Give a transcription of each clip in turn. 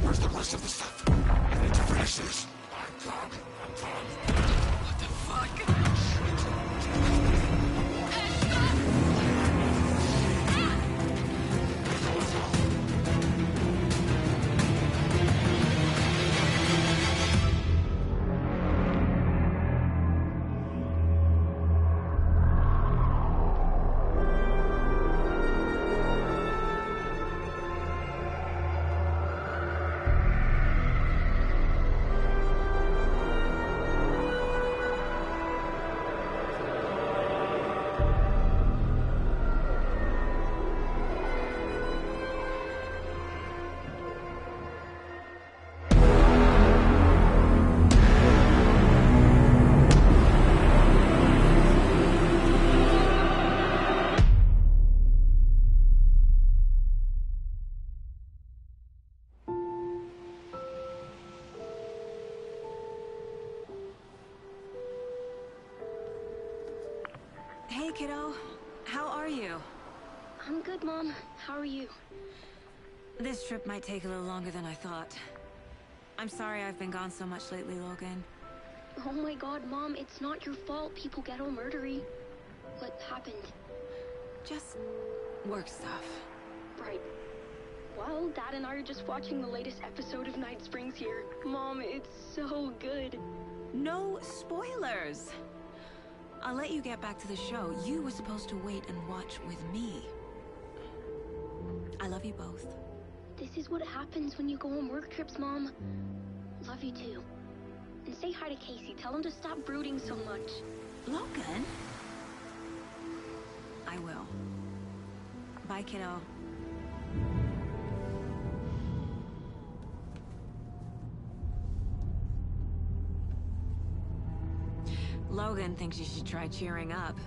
Where's the rest of the stuff? I need to finish this. What the fuck? Hey, kiddo. How are you? I'm good, Mom. How are you? This trip might take a little longer than I thought. I'm sorry I've been gone so much lately, Logan. Oh my god, Mom, it's not your fault people get all murdery. What happened? Just work stuff. Right. Well, Dad and I are just watching the latest episode of Night Springs here. Mom, it's so good. No spoilers! I'll let you get back to the show. You were supposed to wait and watch with me. I love you both. This is what happens when you go on work trips, Mom. Love you too. And say hi to Casey. Tell him to stop brooding so much. Logan? I will. Bye, kiddo. Logan thinks you should try cheering up.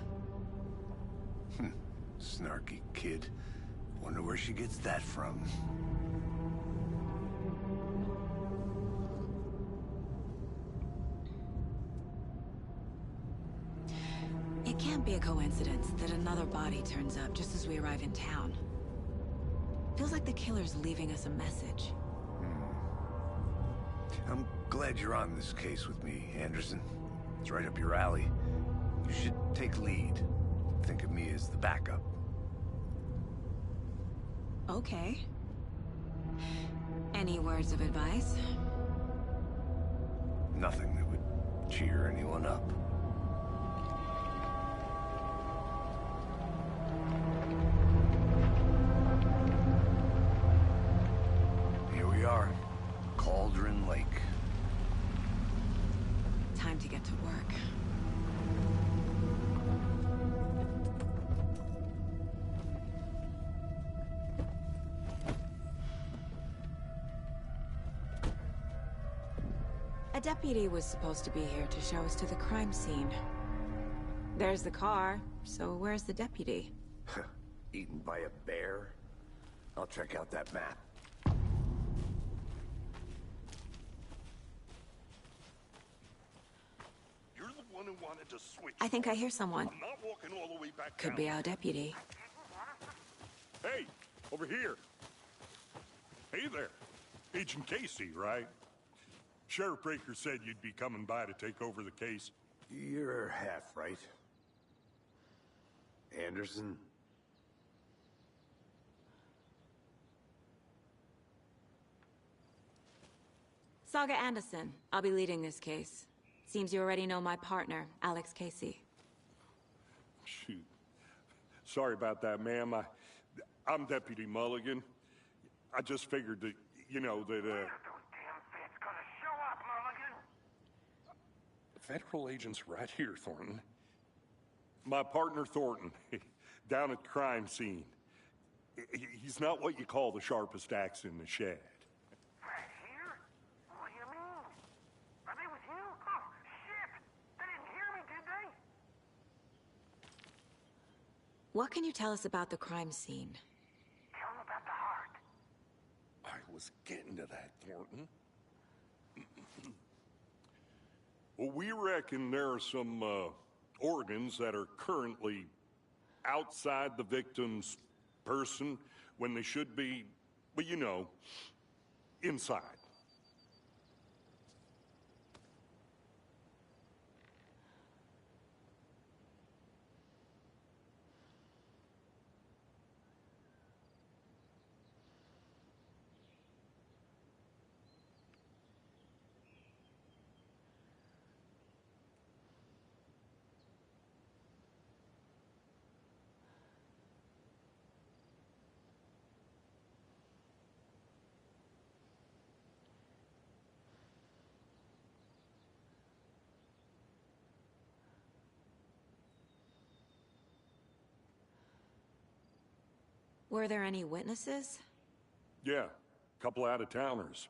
Snarky kid. Wonder where she gets that from. It can't be a coincidence that another body turns up just as we arrive in town. Feels like the killer's leaving us a message. I'm glad you're on this case with me, Anderson. It's right up your alley. You should take lead. Think of me as the backup. Okay. Any words of advice? Nothing that would cheer anyone up. Here we are. Cauldron Lake. Time to get to work. A deputy was supposed to be here to show us to the crime scene. There's the car, so where's the deputy? Eaten by a bear? I'll check out that map. You're the one who wanted to switch. I think I hear someone. I'm not walking all the way back Could down. be our deputy. Hey, over here. Hey there. Agent Casey, right? Sheriff Breaker said you'd be coming by to take over the case. You're half right. Anderson? Saga Anderson. I'll be leading this case. Seems you already know my partner, Alex Casey. Shoot. Sorry about that, ma'am. I'm Deputy Mulligan. I just figured that, that, Those damn feds gonna show up, Mulligan. Federal agent's right here, Thornton. My partner, Thornton, down at the crime scene. He's not what you call the sharpest axe in the shed. Right here? What do you mean? Are they with you? Oh, shit! They didn't hear me, did they? What can you tell us about the crime scene? Tell them about the heart. I was getting to that, Thornton. Well, we reckon there are some organs that are currently outside the victim's person when they should be, well, inside. Were there any witnesses? Yeah, a couple out-of-towners.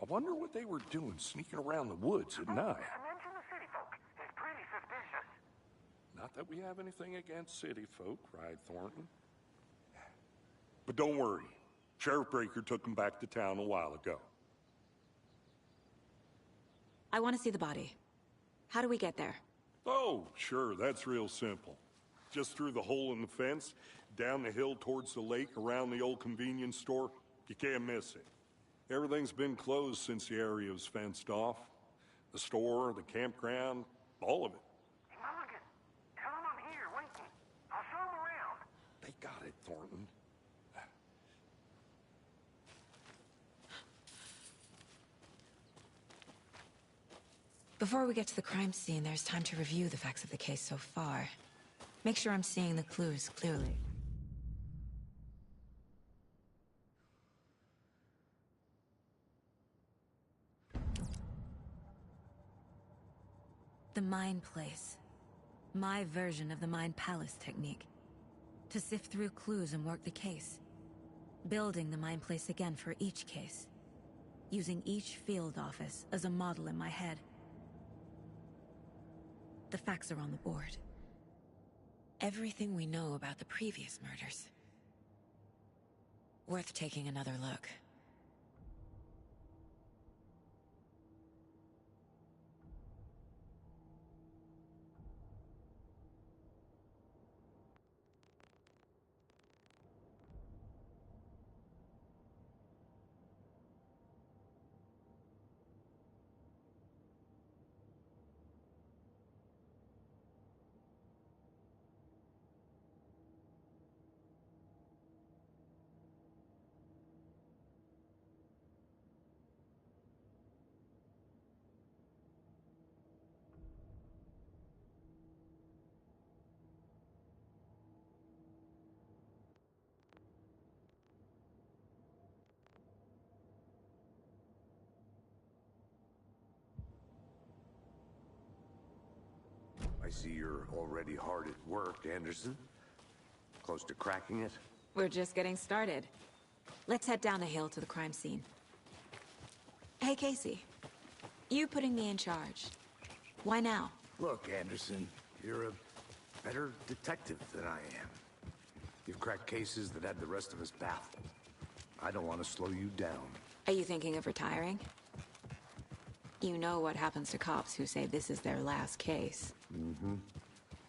I wonder what they were doing sneaking around the woods at night. Mention the city folk. It's pretty suspicious. Not that we have anything against city folk, right, Thornton? But don't worry. Sheriff Breaker took them back to town a while ago. I want to see the body. How do we get there? Oh, sure, that's real simple. Just through the hole in the fence, down the hill towards the lake, around the old convenience store. You can't miss it. Everything's been closed since the area was fenced off. The store, the campground, all of it. Hey, Mulligan, tell them I'm here, waiting. I'll show them around. They got it, Thornton. Before we get to the crime scene, there's time to review the facts of the case so far. Make sure I'm seeing the clues clearly. The Mind Place. My version of the Mind Palace technique. To sift through clues and work the case. Building the Mind Place again for each case. Using each field office as a model in my head. The facts are on the board. Everything we know about the previous murders. Worth taking another look. I see you're already hard at work, Anderson. Close to cracking it? We're just getting started. Let's head down the hill to the crime scene. Hey, Casey. You putting me in charge. Why now? Look, Anderson, you're a better detective than I am. You've cracked cases that had the rest of us baffled. I don't want to slow you down. Are you thinking of retiring? You know what happens to cops who say this is their last case.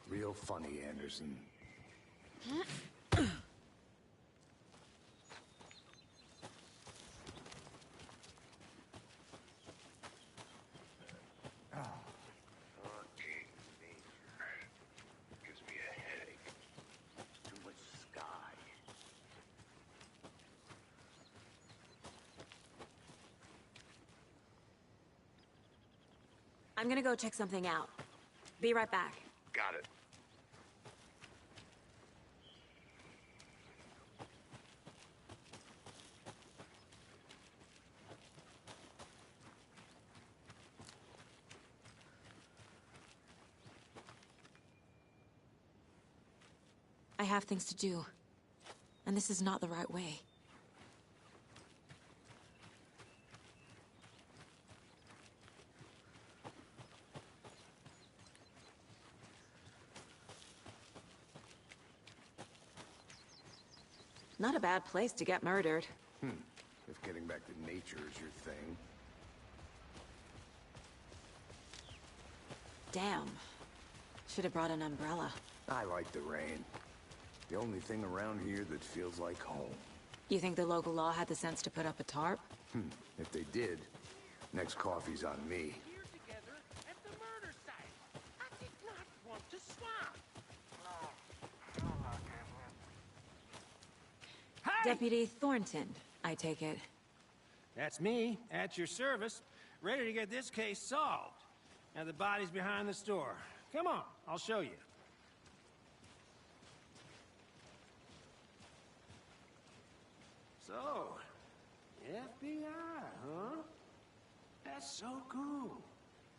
Real funny, Anderson. Fucking nature. Gives me a headache. Too much sky. I'm gonna go check something out. Be right back. Got it. I have things to do. And this is not the right way. Not a bad place to get murdered. If getting back to nature is your thing. Damn. Should have brought an umbrella. I like the rain. The only thing around here that feels like home. You think the local law had the sense to put up a tarp? If they did, next coffee's on me. Here together at the murder site. I did not want to swap. No, you're not getting it. Deputy Thornton, I take it. That's me, at your service, ready to get this case solved. Now the body's behind the store. Come on, I'll show you. So, FBI, huh? That's so cool.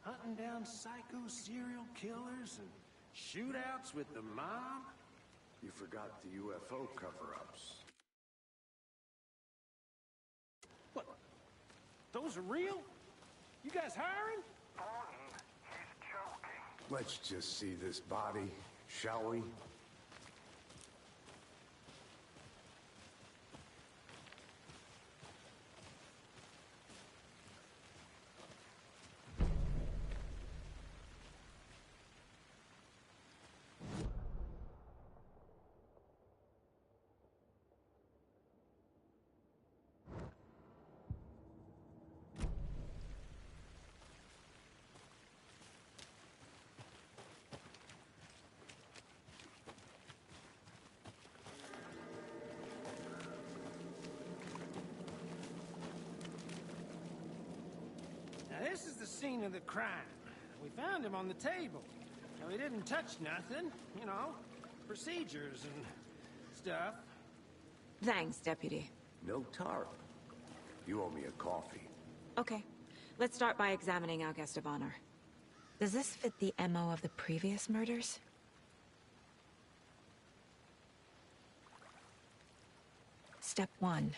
Hunting down psycho serial killers and shootouts with the mob. You forgot the UFO cover-ups. What? Those are real? You guys hiring? Thornton, he's joking. Let's just see this body, shall we? Now this is the scene of the crime. We found him on the table. Now he didn't touch nothing, you know, procedures and stuff. Thanks, Deputy. No tarp. You owe me a coffee. Okay. Let's start by examining our guest of honor. Does this fit the MO of the previous murders? Step 1.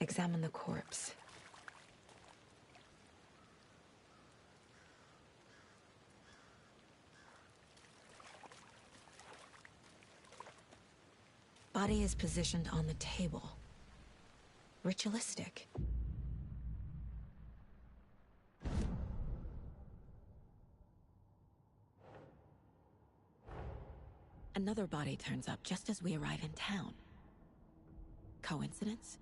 Examine the corpse. Body is positioned on the table. Ritualistic. Another body turns up just as we arrive in town. Coincidence?